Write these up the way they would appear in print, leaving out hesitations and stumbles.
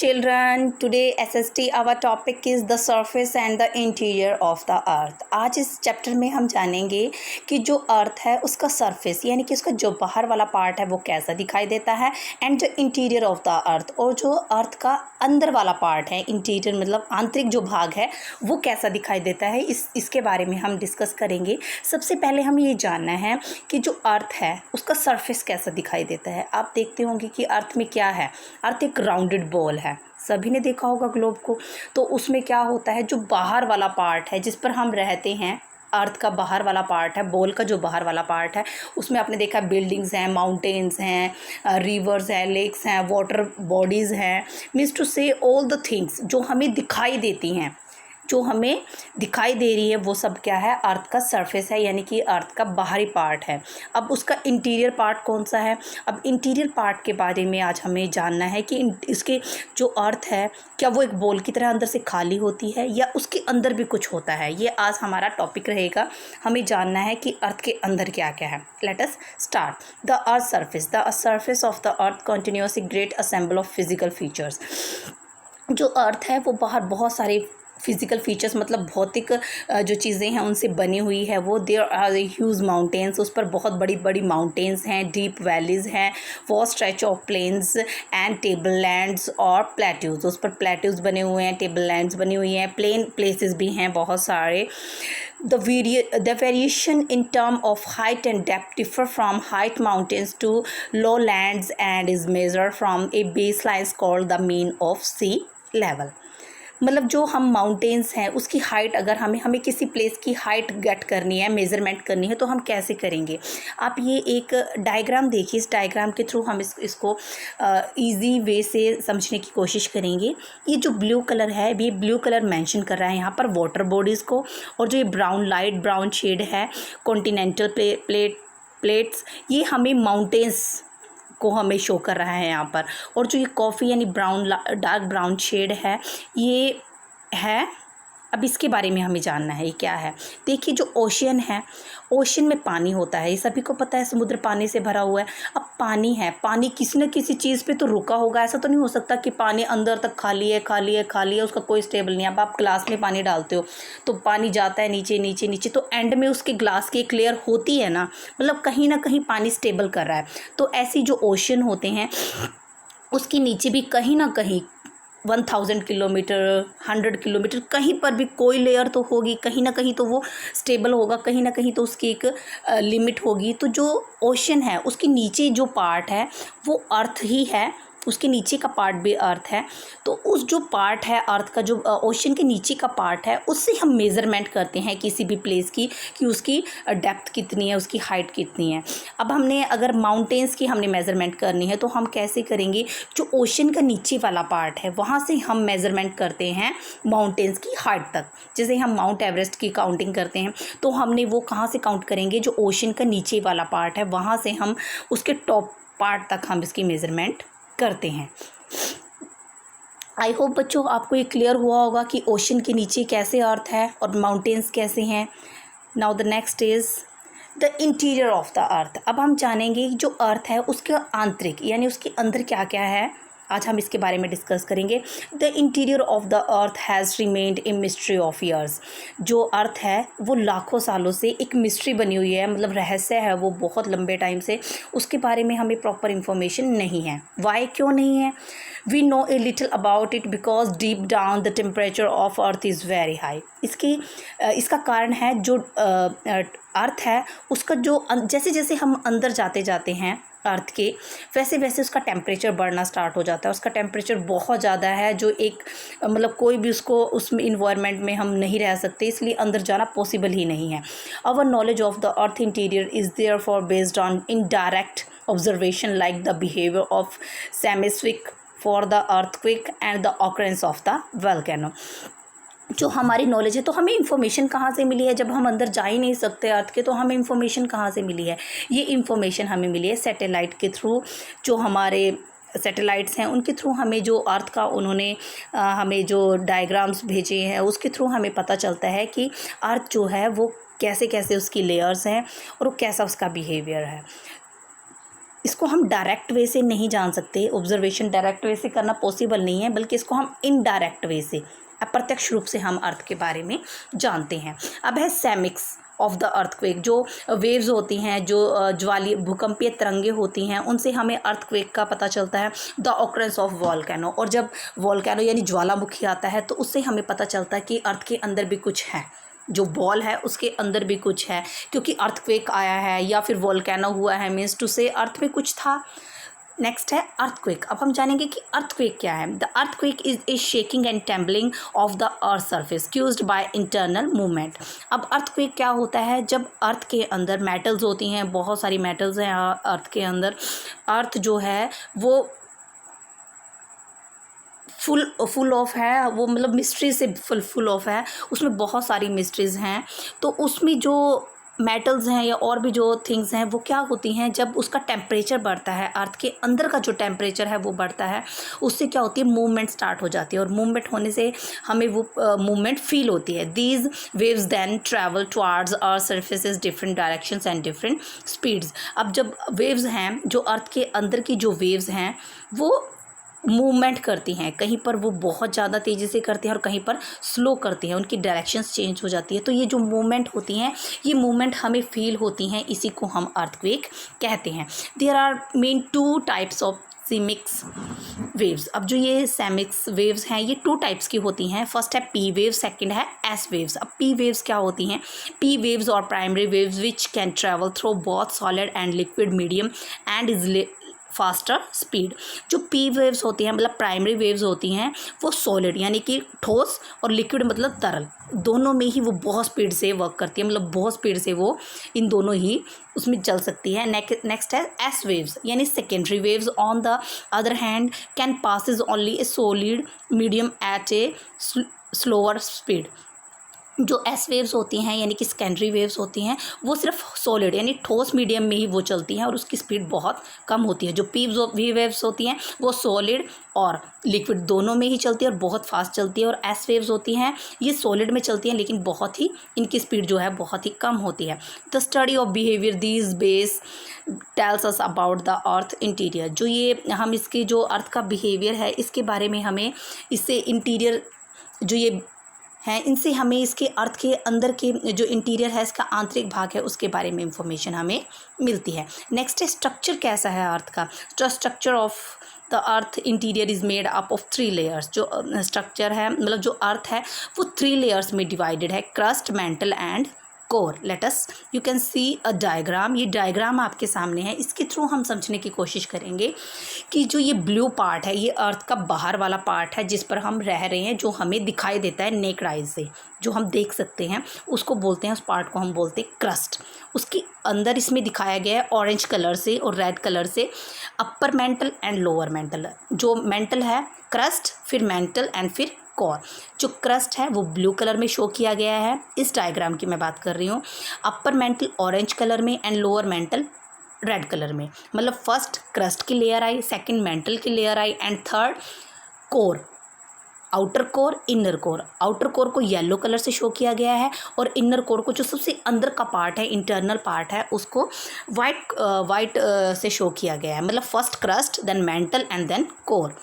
Children, today SST our topic is the surface and the interior of the earth। आज इस chapter में हम जानेंगे कि जो अर्थ है उसका सरफेस यानी कि उसका जो बाहर वाला पार्ट है वो कैसा दिखाई देता है, एंड जो इंटीरियर ऑफ द अर्थ और जो अर्थ का अंदर वाला पार्ट है, इंटीरियर मतलब आंतरिक जो भाग है वो कैसा दिखाई देता है। इसके बारे में हम डिस्कस करेंगे। सबसे पहले हम ये जानना है कि जो अर्थ है उसका सरफेस कैसा दिखाई देता है। आप देखते होंगे कि अर्थ में क्या है। अर्थ एक राउंडेड बॉल है, सभी ने देखा होगा ग्लोब को। तो उसमें क्या होता है, जो बाहर वाला पार्ट है जिस पर हम रहते हैं, अर्थ का बाहर वाला पार्ट है, बॉल का जो बाहर वाला पार्ट है, उसमें आपने देखा बिल्डिंग्स हैं, माउंटेन्स हैं, रिवर्स हैं, लेक्स हैं, वाटर बॉडीज़ हैं, मीन्स टू से ऑल द थिंग्स जो हमें दिखाई देती हैं, जो हमें दिखाई दे रही है वो सब क्या है, अर्थ का सरफेस है, यानी कि अर्थ का बाहरी पार्ट है। अब उसका इंटीरियर पार्ट कौन सा है। अब इंटीरियर पार्ट के बारे में आज हमें जानना है कि इसके जो अर्थ है क्या वो एक बॉल की तरह अंदर से खाली होती है या उसके अंदर भी कुछ होता है। ये आज हमारा टॉपिक रहेगा। हमें जानना है कि अर्थ के अंदर क्या क्या है। Let us start. The earth surface. The surface of the earth continuous a great assemble of physical features. जो अर्थ है वो बाहर बहुत सारे फिज़िकल फीचर्स मतलब भौतिक जो चीज़ें हैं उनसे बनी हुई है। वो देयर आर ह्यूज माउंटेन्स, उस पर बहुत बड़ी बड़ी माउंटेन्स हैं, डीप वैलीज़ हैं, vast stretch of plains and tablelands और प्लेट्यूज़। उस पर प्लेट्यूज़ बने हुए हैं, टेबल लैंड्स बनी हुई हैं, प्लेन प्लेसेस भी हैं बहुत सारे। The variation in term of height and depth differ from height mountains to lowlands and is measured from a baseline called the mean of sea level। मतलब जो हम माउंटेन्स हैं उसकी हाइट अगर हमें किसी प्लेस की हाइट गेट करनी है, मेज़रमेंट करनी है, तो हम कैसे करेंगे। आप ये एक डायग्राम देखिए। इस डायग्राम के थ्रू हम इसको इजी वे से समझने की कोशिश करेंगे। ये जो ब्लू कलर है, ये ब्लू कलर मेंशन कर रहा है यहाँ पर वाटर बॉडीज़ को, और जो ये ब्राउन लाइट ब्राउन शेड है कॉन्टिनेंटल प्लेट्स, ये हमें माउंटेन्स को हमें शो कर रहा है यहाँ पर। और जो ये कॉफ़ी यानी ब्राउन डार्क ब्राउन शेड है, ये है। अब इसके बारे में हमें जानना है ये क्या है। देखिए जो ओशियन है, ओशियन में पानी होता है, ये सभी को पता है, समुद्र पानी से भरा हुआ है। अब पानी है, पानी किसी न किसी चीज़ पे तो रुका होगा। ऐसा तो नहीं हो सकता कि पानी अंदर तक खाली है खाली है खाली है, उसका कोई स्टेबल नहीं है। अब आप ग्लास में पानी डालते हो तो पानी जाता है नीचे नीचे नीचे, तो एंड में उसके ग्लास की एक लेयर होती है ना, मतलब कहीं ना कहीं पानी स्टेबल कर रहा है। तो ऐसी जो ओशियन होते हैं उसके नीचे भी कहीं ना कहीं 1000 किलोमीटर 100 किलोमीटर कहीं पर भी कोई लेयर तो होगी, कहीं ना कहीं तो वो स्टेबल होगा, कहीं ना कहीं तो उसकी एक लिमिट होगी। तो जो ओशन है उसके नीचे जो पार्ट है वो अर्थ ही है, उसके नीचे का पार्ट भी अर्थ है। तो उस जो पार्ट है अर्थ का, जो ओशन के नीचे का पार्ट है, उससे हम मेज़रमेंट करते हैं किसी भी प्लेस की कि उसकी डेप्थ कितनी है, उसकी हाइट कितनी है। अब हमने अगर माउंटेन्स की हमने मेज़रमेंट करनी है तो हम कैसे करेंगे, जो ओशन का नीचे वाला पार्ट है वहाँ से हम मेज़रमेंट करते हैं माउंटेन्स की हाइट तक। जैसे हम माउंट एवरेस्ट की काउंटिंग करते हैं तो हमने वो कहाँ से काउंट करेंगे, जो ओशन का नीचे वाला पार्ट है वहाँ से हम उसके टॉप पार्ट तक हम इसकी मेज़रमेंट करते हैं। आई होप बच्चों आपको ये क्लियर हुआ होगा कि ओशन के नीचे कैसे अर्थ है और माउंटेन्स कैसे हैं। Now the next is the interior of the अर्थ। अब हम जानेंगे जो अर्थ है उसके आंतरिक यानी उसके अंदर क्या क्या है। आज हम इसके बारे में डिस्कस करेंगे। The interior of the earth has remained a mystery of years. जो अर्थ है वो लाखों सालों से एक मिस्ट्री बनी हुई है, मतलब रहस्य है वो बहुत लंबे टाइम से। उसके बारे में हमें प्रॉपर इन्फॉर्मेशन नहीं है। वाई, क्यों नहीं है। We know a little about it because deep down the temperature of earth is very high. इसका कारण है जो अर्थ है उसका जो जैसे जैसे हम अंदर जाते जाते हैं अर्थ के, वैसे वैसे उसका टेम्परेचर बढ़ना स्टार्ट हो जाता है। उसका टेम्परेचर बहुत ज़्यादा है, जो एक मतलब कोई भी उसको उसमें इन्वायरमेंट में हम नहीं रह सकते, इसलिए अंदर जाना पॉसिबल ही नहीं है। Our knowledge of the earth interior is therefore based on indirect observation like the behaviour of seismic for the earthquake and the occurrence of the volcano. जो हमारी नॉलेज है, तो हमें इंफॉर्मेशन कहाँ से मिली है, जब हम अंदर जा ही नहीं सकते अर्थ के, तो हमें इंफॉर्मेशन कहाँ से मिली है। ये इंफॉर्मेशन हमें मिली है सैटेलाइट के थ्रू। जो हमारे सैटेलाइट्स हैं उनके थ्रू हमें जो अर्थ का उन्होंने हमें जो डायग्राम्स भेजे हैं उसके थ्रू हमें पता चलता है कि अर्थ जो है वो कैसे कैसे उसकी लेयर्स हैं और वो कैसा उसका बिहेवियर है। इसको हम डायरेक्ट वे से नहीं जान सकते, ऑब्जर्वेशन डायरेक्ट वे से करना पॉसिबल नहीं है, बल्कि इसको हम इनडायरेक्ट वे से, अप्रत्यक्ष रूप से हम अर्थ के बारे में जानते हैं। अब है सेमिक्स ऑफ द अर्थक्वेक, जो वेव्स होती हैं, जो ज्वाली भूकंपीय तरंगे होती हैं, उनसे हमें अर्थक्वेक का पता चलता है। द ऑकरेंस ऑफ वॉल्केनो, और जब वॉल्केनो यानी ज्वालामुखी आता है तो उससे हमें पता चलता है कि अर्थ के अंदर भी कुछ है, जो बॉल है उसके अंदर भी कुछ है, क्योंकि अर्थक्वेक आया है या फिर वॉल्केनो हुआ है, मीन्स टू से अर्थ में कुछ था। नेक्स्ट है अर्थक्वेक। अब हम जानेंगे कि अर्थक्वेक क्या है। The earthquake is shaking and trembling of the earth surface caused by internal movement. अब अर्थक्वेक क्या होता है, जब अर्थ के अंदर मेटल्स होती हैं, बहुत सारी मेटल्स हैं अर्थ के अंदर, अर्थ जो है वो फुल ऑफ है, वो मतलब मिस्ट्री से फुल ऑफ है, उसमें बहुत सारी मिस्ट्रीज़ हैं। तो उसमें जो मेटल्स हैं या और भी जो थिंग्स हैं वो क्या होती हैं, जब उसका टेम्परेचर बढ़ता है, अर्थ के अंदर का जो टेम्परेचर है वो बढ़ता है, उससे क्या होती है, मूवमेंट स्टार्ट हो जाती है, और मूवमेंट होने से हमें वो मूवमेंट फील होती है। These waves then travel towards earth surfaces different directions and different speeds. अब जब वेव्स हैं, जो अर्थ के अंदर की जो वेव्स हैं वो मूवमेंट करती हैं, कहीं पर वो बहुत ज़्यादा तेज़ी से करती हैं और कहीं पर स्लो करती हैं, उनकी डायरेक्शंस चेंज हो जाती है। तो ये जो मूवमेंट होती हैं, ये मूवमेंट हमें फील होती हैं, इसी को हम अर्थक्वेक कहते हैं। There are main 2 types of seismic waves. अब जो ये सेमिक्स वेव्स हैं ये 2 टाइप्स की होती हैं। फर्स्ट है पी वेव, सेकंड है एस वेव्स। अब पी वेव्स क्या होती हैं, पी वेव्स और primary waves which can travel through both solid and liquid medium and is faster speed. जो पी वेव्स होती हैं, मतलब प्राइमरी वेव्स होती हैं, वो सॉलिड यानी कि ठोस, और लिक्विड मतलब तरल, दोनों में ही वो बहुत स्पीड से वर्क करती है, मतलब बहुत स्पीड से वो इन दोनों ही उसमें चल सकती है। नेक्स्ट है एस वेव्स, यानी secondary waves on the other hand can passes only A solid medium at A slower speed. जो एस वेव्स होती हैं यानी कि सेकेंडरी वेव्स होती हैं, वो सिर्फ सॉलिड यानी ठोस मीडियम में ही वो चलती हैं और उसकी स्पीड बहुत कम होती है। जो वी वेव्स होती हैं वो सॉलिड और लिक्विड दोनों में ही चलती है और बहुत फास्ट चलती है, और एस वेव्स होती हैं ये सॉलिड में चलती हैं लेकिन बहुत ही इनकी स्पीड जो है बहुत ही कम होती है। The study of behaviour these base tells us about the earth interior. जो ये हम इसके जो अर्थ का बिहेवियर है इसके बारे में हमें, इससे इंटीरियर जो ये हैं इनसे हमें इसके अर्थ के अंदर के जो इंटीरियर है, इसका आंतरिक भाग है, उसके बारे में इंफॉर्मेशन हमें मिलती है। नेक्स्ट है स्ट्रक्चर कैसा है अर्थ का। जो structure of the earth interior is made up of 3 layers. जो स्ट्रक्चर है, मतलब जो अर्थ है वो 3 लेयर्स में डिवाइडेड है, crust, mantle and core. Let's you can see a diagram. ये डायग्राम आपके सामने है, इसके थ्रू हम समझने की कोशिश करेंगे कि जो ये ब्लू पार्ट है ये अर्थ का बाहर वाला पार्ट है जिस पर हम रह रहे हैं, जो हमें दिखाई देता है नेक्ड आइज से, जो हम देख सकते हैं उसको बोलते हैं, उस पार्ट को हम बोलते हैं क्रस्ट। उसके अंदर इसमें दिखाया गया है ऑरेंज कलर से और रेड कलर से अपर मेंटल एंड लोअर मेंटल। जो मेंटल है क्रस्ट, फिर मेंटल एंड फिर कोर। जो क्रस्ट है वो ब्लू कलर में शो किया गया है, इस डायग्राम की मैं बात कर रही हूँ। अपर मेंटल ऑरेंज कलर में and lower mental red colour में, मतलब फर्स्ट क्रस्ट की लेयर आई, सेकंड मेंटल की layer I and third core, outer core, inner core. Outer core को येलो कलर से शो किया गया है और इनर कोर को जो सबसे अंदर का पार्ट है, इंटरनल पार्ट है, उसको वाइट से शो किया गया है। मतलब first crust, then mantle and then core.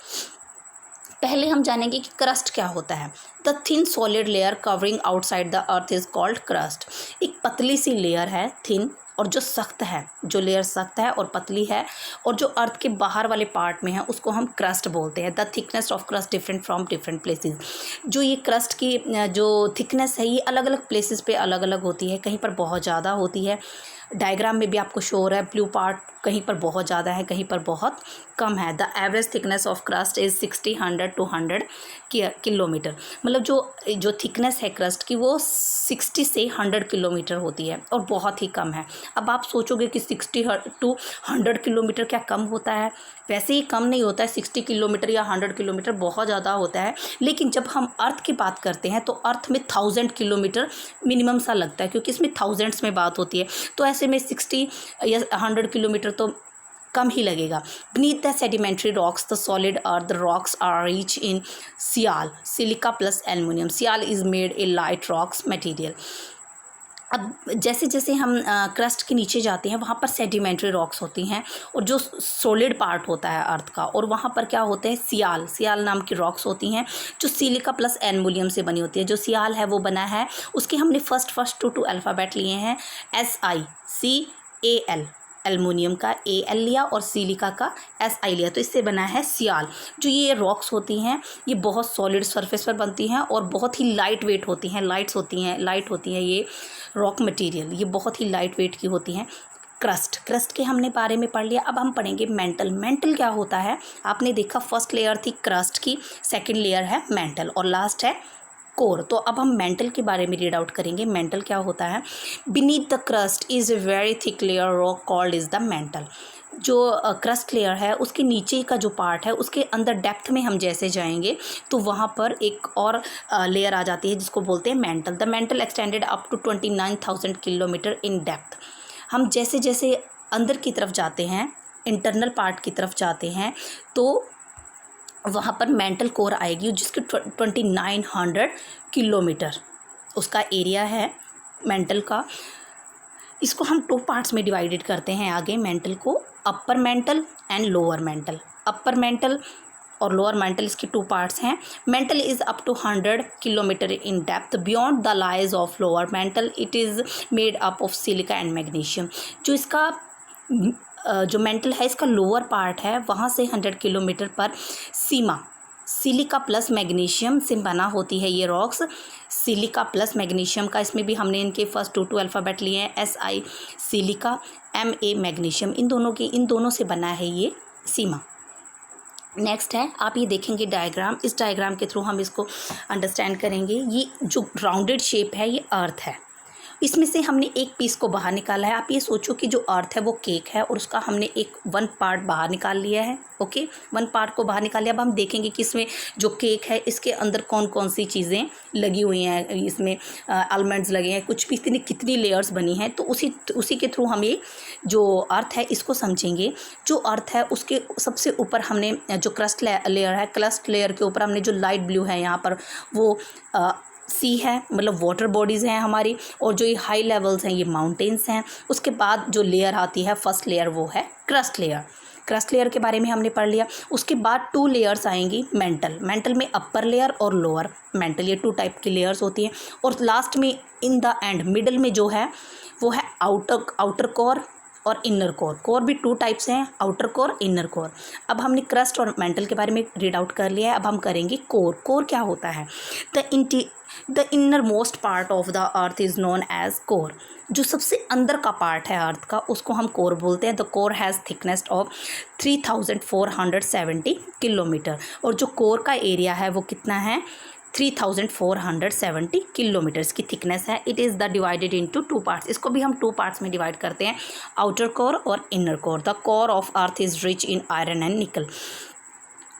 पहले हम जानेंगे कि क्रस्ट क्या होता है। The thin solid layer covering outside the earth is called crust. एक पतली सी लेयर है थिन, और जो सख्त है, जो लेयर सख्त है और पतली है और जो अर्थ के बाहर वाले पार्ट में है उसको हम क्रस्ट बोलते हैं। The thickness of crust different from different places. जो ये क्रस्ट की जो थिकनेस है ये अलग अलग प्लेसेस पे अलग अलग होती है, कहीं पर बहुत ज़्यादा होती है। डायग्राम में भी आपको शो हो रहा है, ब्लू पार्ट कहीं पर बहुत ज़्यादा है, कहीं पर बहुत कम है। The average thickness of crust is 60, 100 to 100 kilometre. मतलब जो थिकनेस है क्रस्ट की वो 60 से 100 किलोमीटर होती है और बहुत ही कम है। अब आप सोचोगे कि 60 to 100 किलोमीटर क्या कम होता है? वैसे ही कम नहीं होता है, 60 किलोमीटर या 100 किलोमीटर बहुत ज़्यादा होता है। लेकिन जब हम अर्थ की बात करते हैं तो अर्थ में 1000 किलोमीटर मिनिमम सा लगता है, क्योंकि इसमें थाउजेंड्स में बात होती है। तो ऐसे में 60 या 100 किलोमीटर तो कम ही लगेगा। Beneath the sedimentary rocks, the solid earth, the rocks are rich in sial, silica plus aluminum. Sial is made a light rocks material. अब जैसे जैसे हम क्रस्ट के नीचे जाते हैं वहाँ पर सेडिमेंट्री रॉक्स होती हैं और जो सॉलिड पार्ट होता है अर्थ का, और वहाँ पर क्या होते हैं सियाल नाम की रॉक्स होती हैं जो सिलिका प्लस एल्युमिनियम से बनी होती है। जो सियाल है वो बना है, उसके हमने फर्स्ट टू अल्फ़ाबेट लिए हैं, SICAL, एल्युमिनियम का AL लिया और सिलिका का SI लिया, तो इससे बना है सियाल। जो ये रॉक्स होती हैं ये बहुत सॉलिड सरफेस पर बनती हैं और बहुत ही लाइट वेट होती हैं, लाइट होती हैं ये रॉक मटेरियल, ये बहुत ही लाइट वेट की होती हैं। क्रस्ट के हमने बारे में पढ़ लिया। अब हम पढ़ेंगे मेंटल क्या होता है। आपने देखा फर्स्ट लेयर थी क्रस्ट की, सेकंड लेयर है मेंटल और लास्ट है कोर। तो अब हम मेंटल के बारे में रीड आउट करेंगे। मेंटल क्या होता है। Beneath the crust is a very thick layer rock called is the mental. जो क्रस्ट लेयर है उसके नीचे का जो पार्ट है उसके अंदर डेप्थ में हम जैसे जाएंगे तो वहाँ पर एक और लेयर आ जाती है जिसको बोलते हैं mantle. The mantle extended up to 29,000 kilometre in depth. हम जैसे जैसे अंदर की तरफ जाते हैं, इंटरनल पार्ट की तरफ जाते हैं, तो वहाँ पर मेंटल कोर आएगी जिसकी 2900 किलोमीटर उसका एरिया है मेंटल का। इसको हम 2 पार्ट्स में डिवाइडेड करते हैं आगे मेंटल को, upper mantle and lower mantle. Upper mantle और लोअर मेंटल इसके 2 पार्ट्स हैं। Mantle is up to 100 kilometre in depth. Beyond the lies of lower mantle it is made up of silica and magnesium. जो इसका जो mental है इसका lower part है वहाँ से 100 किलोमीटर पर सीमा सिलिका प्लस मैग्नीशियम से बना होती है ये रॉक्स। सिलिका प्लस मैग्नीशियम का, इसमें भी हमने इनके फर्स्ट 2 अल्फ़ाबेट लिए हैं, SI सिलिका, MA मैग्नीशियम। इन दोनों से बना है ये सीमा। नेक्स्ट है, आप ये देखेंगे डायग्राम, इस डायग्राम के थ्रू हम इसको अंडरस्टैंड करेंगे। ये जो राउंडेड शेप है ये अर्थ है, इसमें से हमने एक पीस को बाहर निकाला है। आप ये सोचो कि जो अर्थ है वो केक है और उसका हमने एक 1 पार्ट बाहर निकाल लिया है। ओके, 1 पार्ट को बाहर निकाल लिया। अब हम देखेंगे कि इसमें जो केक है इसके अंदर कौन कौन सी चीज़ें लगी हुई हैं, इसमें आलमंड्स लगे हैं, कुछ भी, कितनी लेयर्स बनी हैं। तो उसी के थ्रू हम ये जो अर्थ है इसको समझेंगे। जो अर्थ है उसके सबसे ऊपर हमने जो क्रस्ट लेयर है, क्रस्ट लेयर के ऊपर हमने जो लाइट ब्लू है यहाँ पर वो सी है, मतलब वाटर बॉडीज़ हैं हमारी, और जो ये हाई लेवल्स हैं ये माउंटेन्स हैं। उसके बाद जो लेयर आती है फर्स्ट लेयर वो है क्रस्ट लेयर। क्रस्ट लेयर के बारे में हमने पढ़ लिया। उसके बाद 2 लेयर्स आएंगी मेंटल में अपर लेयर और लोअर मेंटल, ये 2 टाइप की लेयर्स होती हैं। और लास्ट में इन द एंड मिडल में जो है वो है आउटर कोर और इनर कोर। कोर भी 2 टाइप्स हैं, आउटर कोर, इनर कोर। अब हमने क्रस्ट और मेंटल के बारे में रीड आउट कर लिया है। अब हम करेंगे कोर। कोर क्या होता है। The inner most part of the earth is known as core. जो सबसे अंदर का पार्ट है अर्थ का उसको हम कोर बोलते हैं। The core has thickness of 3470 kilometre. और जो कोर का एरिया है वो कितना है, 3470 किलोमीटर्स की थिकनेस है। It is the divided into 2 parts. इसको भी हम 2 पार्ट्स में डिवाइड करते हैं, आउटर कोर और inner core. The core of earth is rich in iron and निकल।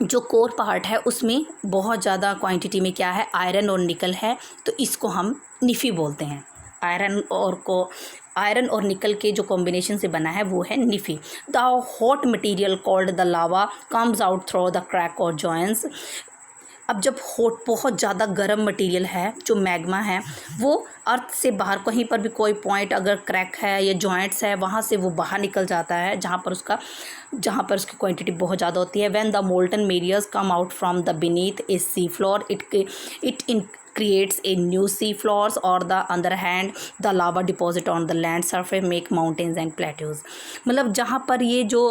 जो कोर पार्ट है उसमें बहुत ज़्यादा क्वांटिटी में क्या है, आयरन और निकल है, तो इसको हम निफ़ी बोलते हैं। आयरन और निकल के जो कॉम्बिनेशन से बना है वो है Nife. The hot material called the lava comes out through the crack और जॉइंट्स। अब जब हॉट बहुत ज़्यादा गर्म मटेरियल है, जो मैग्मा है, वो अर्थ से बाहर कहीं पर भी कोई पॉइंट अगर क्रैक है या जॉइंट्स है वहाँ से वो बाहर निकल जाता है, जहाँ पर उसकी क्वांटिटी बहुत ज़्यादा होती है। When the molten materials come out from the beneath a sea floor it creates a new sea floors, or the other hand the lava deposit on the land surface make mountains and plateaus। मतलब जहाँ पर ये जो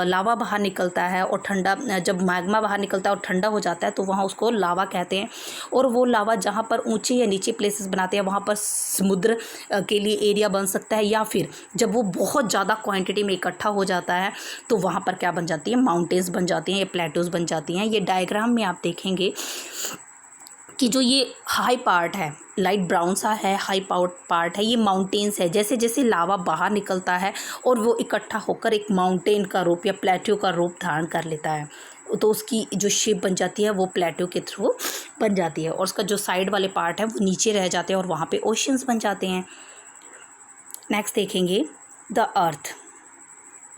लावा बाहर निकलता है और ठंडा, जब मैग्मा बाहर निकलता है और ठंडा हो जाता है तो वहाँ उसको लावा कहते हैं। और वो लावा जहाँ पर ऊंचे या नीचे प्लेसेस बनाते हैं वहाँ पर समुद्र के लिए एरिया बन सकता है, या फिर जब वो बहुत ज़्यादा क्वांटिटी में इकट्ठा हो जाता है तो वहाँ पर क्या बन जाती है, माउंटेन्स बन जाती हैं या प्लेटोज बन जाती हैं। ये डायग्राम में आप देखेंगे कि जो ये हाई पार्ट है, लाइट ब्राउन सा है, हाई पार्ट है, ये माउंटेन्स है। जैसे जैसे लावा बाहर निकलता है और वो इकट्ठा होकर एक माउंटेन का रूप या प्लेट्यू का रूप धारण कर लेता है, तो उसकी जो शेप बन जाती है वो प्लेट्यू के थ्रू बन जाती है। और उसका जो साइड वाले पार्ट है वो नीचे रह जाते हैं और वहाँ पे ओशंस बन जाते हैं। नेक्स्ट देखेंगे the earth.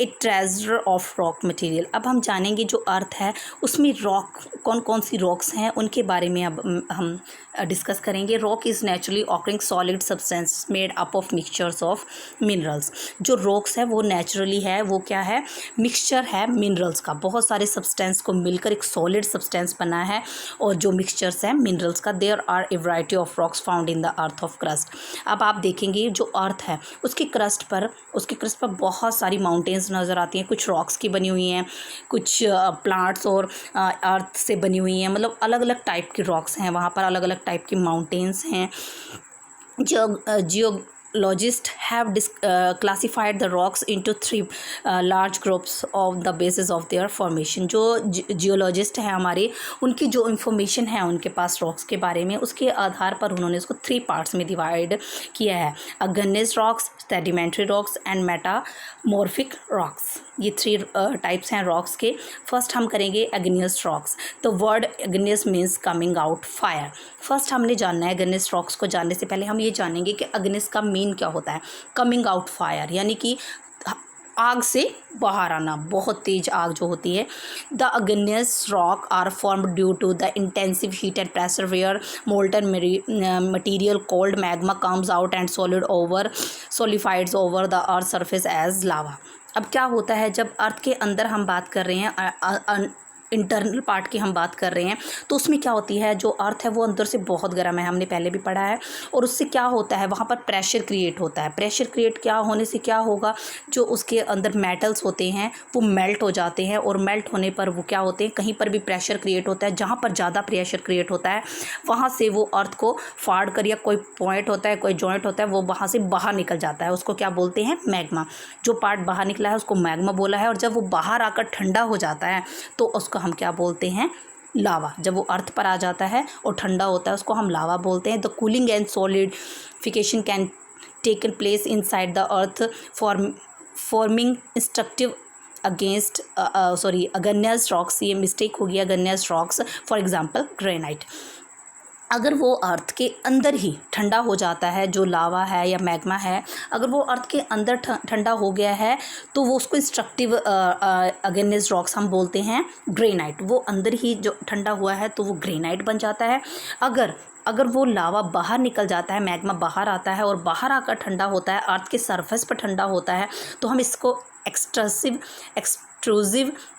A treasure of rock material. अब हम जानेंगे जो अर्थ है उसमें रॉक कौन कौन सी रॉक्स हैं उनके बारे में अब हम डिस्कस करेंगे। Rock is naturally occurring solid substance made up of mixtures of minerals. जो रॉक्स है वो नेचुरली है, वो क्या है, मिक्सचर है मिनरल्स का, बहुत सारे सब्सटेंस को मिलकर एक सॉलिड सब्सटेंस बना है। और जो मिक्सचर्स है मिनरल्स का, there are a variety of rocks found in the earth of crust. अब आप देखेंगे जो अर्थ है उसके क्रस्ट पर बहुत सारी माउंटेन्स नज़र आती हैं, कुछ रॉक्स की बनी हुई हैं, कुछ प्लांट्स और अर्थ से बनी हुई हैं, मतलब अलग अलग टाइप की रॉक्स हैं वहाँ पर, अलग अलग टाइप की माउंटेन्स हैं। Geologists have classified the rocks into three large groups of the basis of their formation। जो जियोलॉजिस्ट हैं हमारे, उनकी जो इंफॉर्मेशन है उनके पास रॉक्स के बारे में, उसके आधार पर उन्होंने इसको 3 पार्ट्स में डिवाइड किया है, igneous rocks, sedimentary rocks and metamorphic rocks. ये 3 टाइप्स हैं रॉक्स के। फर्स्ट हम करेंगे igneous rocks. The word igneous means coming out fire. First हमने जानना है, अग्नियस रॉक्स को जानने से पहले हम ये जानेंगे कि अग्नियस का मीन क्या होता है। कमिंग आउट फायर यानी कि आग से बाहर आना, बहुत तेज आग जो होती है। The igneous rock are formed due to the intensive heat and pressure where molten material called magma comes out and solidifies over the earth surface as lava. अब क्या होता है, जब अर्थ के अंदर हम बात कर रहे हैं, इंटरनल पार्ट की हम बात कर रहे हैं, तो उसमें क्या होती है, जो अर्थ है वो अंदर से बहुत गर्म है, हमने पहले भी पढ़ा है। और उससे क्या होता है, वहाँ पर प्रेशर क्रिएट होता है। प्रेशर क्रिएट क्या होने से क्या होगा, जो उसके अंदर मेटल्स होते हैं वो मेल्ट हो जाते हैं, और मेल्ट होने पर वो क्या होते हैं, कहीं पर भी प्रेशर क्रिएट होता है, जहाँ पर ज़्यादा प्रेशर क्रिएट होता है वहाँ से वो अर्थ को फाड़ कर, या कोई पॉइंट होता है, कोई जॉइंट होता है, वो वहाँ से बाहर निकल जाता है, उसको क्या बोलते हैं, मैग्मा। जो पार्ट बाहर निकला है उसको मैग्मा बोला है। और जब वो बाहर आकर ठंडा हो जाता है तो उसको हम क्या बोलते हैं, लावा। जब वो अर्थ पर आ जाता है और ठंडा होता है उसको हम लावा बोलते हैं। The cooling and solidification can taken place inside the earth forming instructive against igneous rocks. ये मिस्टेक हो गया, igneous rocks for example granite. अगर वो अर्थ के अंदर ही ठंडा हो जाता है, जो लावा है या मैग्मा है, अगर वो अर्थ के अंदर ठंडा हो गया है तो वो उसको इंस्ट्रक्टिव अग्नियस रॉक्स हम बोलते हैं ग्रेनाइट। वो अंदर ही जो ठंडा हुआ है तो वो ग्रेनाइट बन जाता है। अगर वो लावा बाहर निकल जाता है, मैग्मा बाहर आता है और बाहर आकर ठंडा होता है, अर्थ के सरफेस पर ठंडा होता है, तो हम इसको एक्सट्रूसिव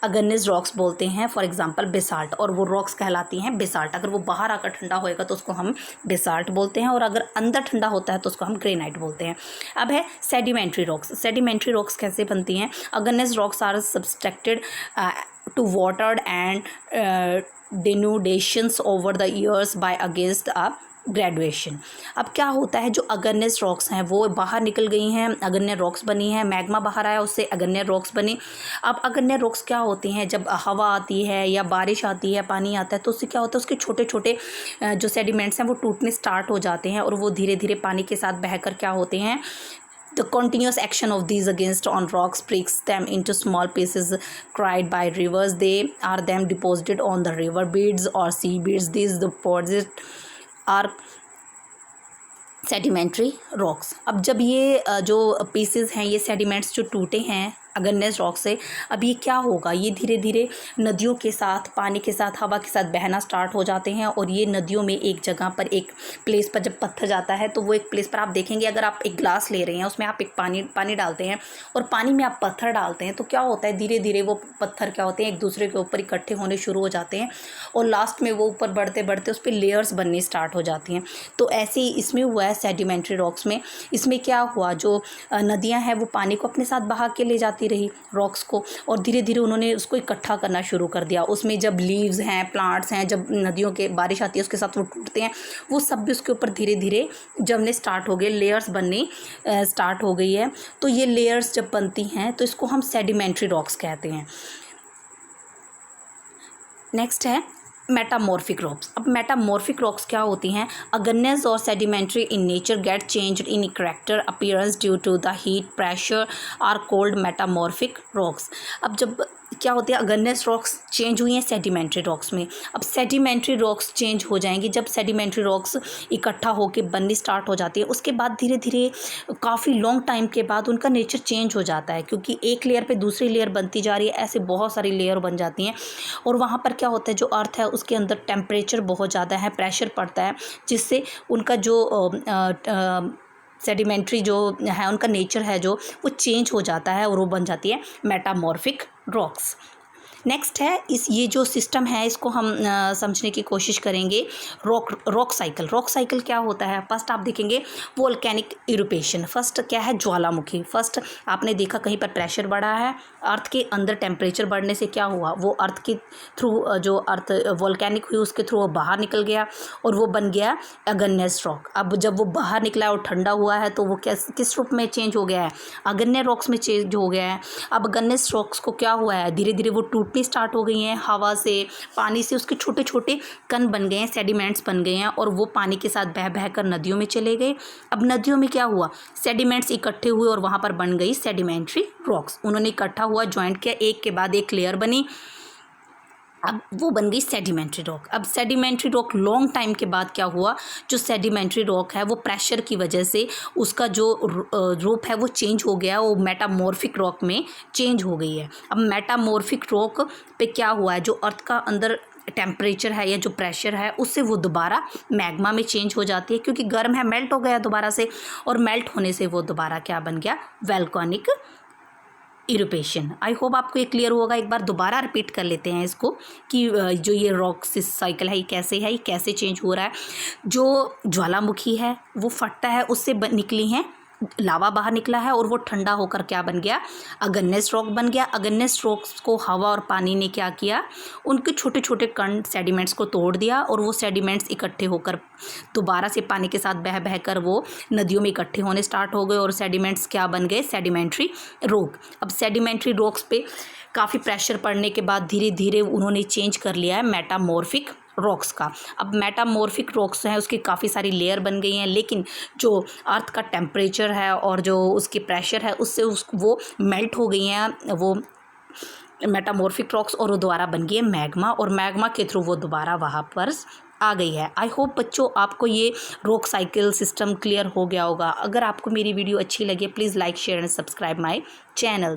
अग्नियस रॉक्स बोलते हैं, फॉर एग्जांपल बेसाल्ट। और वो रॉक्स कहलाती हैं बेसाल्ट। अगर वो बाहर आकर ठंडा होएगा तो उसको हम बेसाल्ट बोलते हैं, और अगर अंदर ठंडा होता है तो उसको हम ग्रेनाइट बोलते हैं। अब है सेडिमेंट्री रॉक्स। सेडिमेंट्री रॉक्स कैसे बनती हैं, igneous rocks are subtracted to water and denudations over the years by against a graduation. अब क्या होता है, जो अग्नियस रॉक्स हैं वो बाहर निकल गई हैं, अग्नियस रॉक्स बनी हैं, मैग्मा बाहर आया उससे अग्नियस रॉक्स बनी। अब अग्नियस रॉक्स क्या होती हैं, जब हवा आती है या बारिश आती है, पानी आता है, तो उससे क्या होता है, उसके छोटे छोटे जो सेडिमेंट्स हैं वो टूटने स्टार्ट हो जाते हैं, और वो धीरे धीरे पानी के साथ बहकर क्या होते हैं, the continuous action of these against on rocks breaks them into small pieces cried by rivers. They are then deposited on the river beds or sea beds. These deposits are sedimentary rocks. अब जब ये जो pieces हैं, ये sediments जो टूटे हैं अग्नियस rock से, अब ये क्या होगा, ये धीरे धीरे नदियों के साथ, पानी के साथ, हवा के साथ बहना स्टार्ट हो जाते हैं। और ये नदियों में एक जगह पर, एक प्लेस पर जब पत्थर जाता है तो वो एक प्लेस पर आप देखेंगे, अगर आप एक ग्लास ले रहे हैं उसमें आप एक पानी डालते हैं और पानी में आप पत्थर डालते हैं, तो क्या होता है, धीरे धीरे वो पत्थर क्या होते हैं, एक दूसरे के ऊपर इकट्ठे होने शुरू हो जाते हैं, और लास्ट में वो ऊपर बढ़ते बढ़ते उस पर लेयर्स बननी स्टार्ट हो जाती हैं। तो ऐसे ही इसमें हुआ है सेडिमेंट्री रॉक्स में। इसमें क्या हुआ, जो नदियाँ हैं वो पानी को अपने साथ बहा के ले जाती रही रॉक्स को, और धीरे धीरे उन्होंने उसको इकट्ठा करना शुरू कर दिया। उसमें जब लीव्स हैं, प्लांट्स हैं, जब नदियों के बारिश आती है उसके साथ वो टूटते हैं, वो सब भी उसके ऊपर धीरे धीरे जमने स्टार्ट हो गए, लेयर्स बननी स्टार्ट हो गई है। तो ये लेयर्स जब बनती हैं तो इसको हम सेडिमेंट्री रॉक्स कहते हैं। नेक्स्ट है मेटामॉर्फिक रॉक्स। अब मेटामॉर्फिक रॉक्स क्या होती हैं? अगेनेस और sedimentary in nature get changed in character appearance due to the heat pressure are called metamorphic rocks. अब जब क्या होते हैं, अगेनेस रॉक्स चेंज हुई हैं सेडिमेंट्री रॉक्स में। अब सेडिमेंट्री रॉक्स चेंज हो जाएंगी जब सेडिमेंट्री रॉक्स इकट्ठा होकर बननी स्टार्ट हो जाती है। उसके बाद धीरे धीरे काफ़ी लॉन्ग टाइम के बाद उनका नेचर चेंज हो जाता है, क्योंकि एक लेयर पे दूसरी लेयर बनती जा रही है, ऐसे बहुत सारी लेयर बन जाती हैं। और वहाँ पर क्या होता है, जो अर्थ है उसके अंदर टेम्परेचर बहुत ज़्यादा है, प्रेशर पड़ता है, जिससे उनका जो सेडिमेंट्री जो है उनका नेचर है जो वो चेंज हो जाता है और वो बन जाती है मेटामॉर्फिक रॉक्स। नेक्स्ट है ये जो सिस्टम है इसको हम समझने की कोशिश करेंगे। Rock cycle. रॉक साइकिल क्या होता है? फर्स्ट आप देखेंगे वोल्केनिक इरुपेशन। फर्स्ट क्या है? ज्वालामुखी। फर्स्ट आपने देखा कहीं पर प्रेशर बढ़ा है, अर्थ के अंदर टेम्परेचर बढ़ने से क्या हुआ, वो अर्थ के थ्रू जो अर्थ वोल्केनिक हुई उसके थ्रू वो बाहर निकल गया और वो बन गया अगेनेस रॉक। अब जब वो बाहर निकला है और ठंडा हुआ है तो वो किस रूप में चेंज हो गया है? अगेनेस रॉक्स में चेंज हो गया है। अब अगेनेस रॉक्स को क्या हुआ है, धीरे धीरे वो टूटनी स्टार्ट हो गई हैं, हवा से पानी से उसके छोटे छोटे कण बन गए हैं, सेडिमेंट्स बन गए हैं और वो पानी के साथ बह बह कर नदियों में चले गए। अब नदियों में क्या हुआ, सेडिमेंट्स इकट्ठे हुए और वहाँ पर बन गई सेडिमेंट्री रॉक्स। उन्होंने इकट्ठा हुआ, ज्वाइंट किया, एक के बाद एक लेयर बनी, अब वो बन गई सेडिमेंट्री रॉक। अब सेडिमेंट्री रॉक लॉन्ग टाइम के बाद क्या हुआ, जो सेडिमेंट्री रॉक है वो प्रेशर की वजह से उसका जो रूप है वो चेंज हो गया, वो मेटामॉर्फिक रॉक में चेंज हो गई है। अब मेटामॉर्फिक रॉक पे क्या हुआ है, जो अर्थ का अंदर टेम्परेचर है या जो प्रेशर है उससे वो दोबारा मैग्मा में चेंज हो जाती है, क्योंकि गर्म है, मेल्ट हो गया दोबारा से, और मेल्ट होने से वो दोबारा क्या बन गया, वोल्केनिक इरुपेशन। आई होप आपको ये क्लियर होगा। एक बार दोबारा रिपीट कर लेते हैं इसको कि जो ये रॉक साइकिल है ये कैसे चेंज हो रहा है। जो ज्वालामुखी है वो फटता है, उससे निकली हैं लावा बाहर निकला है और वो ठंडा होकर क्या बन गया, अगेनेस रॉक बन गया। अगेनेस रॉक्स को हवा और पानी ने क्या किया, उनके छोटे छोटे कण सेडिमेंट्स को तोड़ दिया और वो सेडिमेंट्स इकट्ठे होकर दोबारा से पानी के साथ बह बह कर वो नदियों में इकट्ठे होने स्टार्ट हो गए और सेडिमेंट्स क्या बन गए, सेडिमेंट्री रॉक। अब सेडिमेंट्री रॉक्स पे काफ़ी प्रेशर पड़ने के बाद धीरे धीरे उन्होंने चेंज कर लिया है मेटामॉर्फिक रॉक्स का। अब मेटामॉर्फिक रॉक्स हैं उसकी काफ़ी सारी लेयर बन गई हैं, लेकिन जो अर्थ का टेम्परेचर है और जो उसकी प्रेशर है उससे वो मेल्ट हो गई हैं, वो मेटामॉर्फिक रॉक्स, और वो दोबारा बन गई है मैग्मा, और मैग्मा के थ्रू वो दोबारा वहाँ पर आ गई है। आई होप बच्चों आपको ये रॉक साइकिल सिस्टम क्लियर हो गया होगा। अगर आपको मेरी वीडियो अच्छी लगी please like share and subscribe my channel.